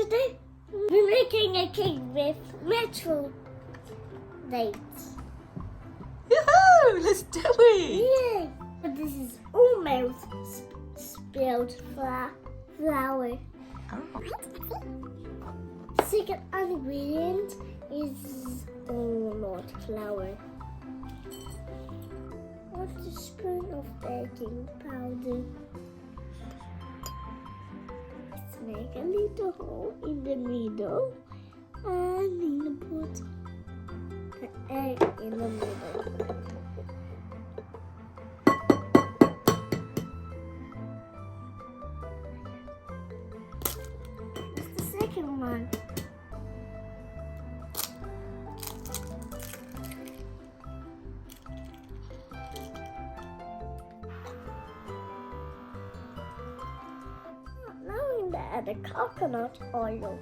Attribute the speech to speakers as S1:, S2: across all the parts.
S1: Today we're making a cake with Medjool dates.
S2: Yoo-hoo! Let's do it!
S1: Yay! But this is almost spilled flour.
S2: Oh.
S1: Second ingredient is not flour. 1 teaspoon of baking powder. Let's make a little hole in the middle and in the bottom. The egg in the middle. What's the second one? Now I'm add the coconut oil.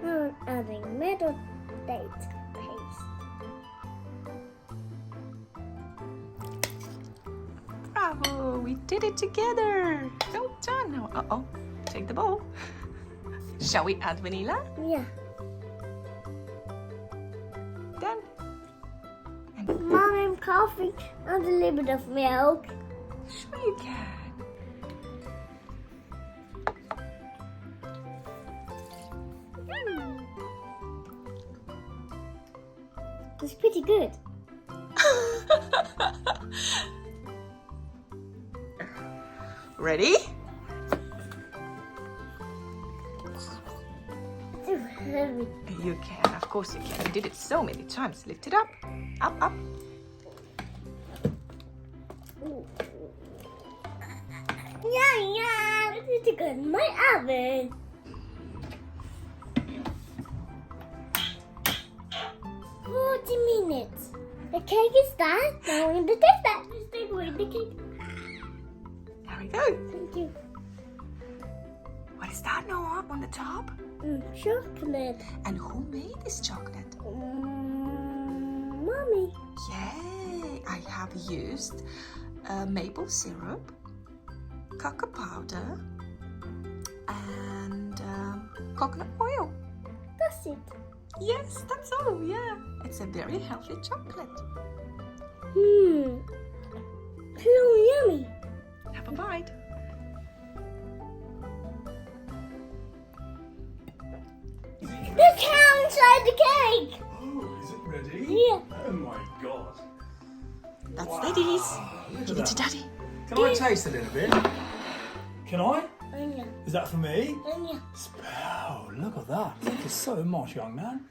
S1: Now I'm adding metal date paste.
S2: Bravo! We did it together! Well done! Now, uh-oh. Take the bowl. Shall we add vanilla?
S1: Yeah.
S2: Done. And
S1: Mom, I'm coughing and a little bit of milk.
S2: sure you can.
S1: It's pretty good.
S2: Ready?
S1: Too heavy.
S2: You can, of course you can. You did it so many times. Lift it up. Up, up.
S1: Yeah. This is good in my oven. Minutes. The cake is done. Now we're going to taste that. Let's take away the cake.
S2: There we go.
S1: Thank you.
S2: What is that, Noah, on the top?
S1: Chocolate.
S2: And who made this chocolate?
S1: Mommy.
S2: Yay! I have used maple syrup, cocoa powder, and coconut oil.
S1: That's it.
S2: Yes, that's all, yeah. It's a very healthy chocolate.
S1: So yummy.
S2: Have a bite.
S1: The cow inside the cake.
S3: Oh, is it ready?
S1: Yeah.
S3: Oh my god.
S2: That's
S3: Wow,
S2: Daddy's.
S3: look
S2: Give
S3: at
S2: it to
S3: that.
S2: Daddy.
S3: Can I taste a little bit? Can I?
S1: Onion.
S3: Is that for me?
S1: Onion.
S3: Oh, look at that. Thank you so much, young man.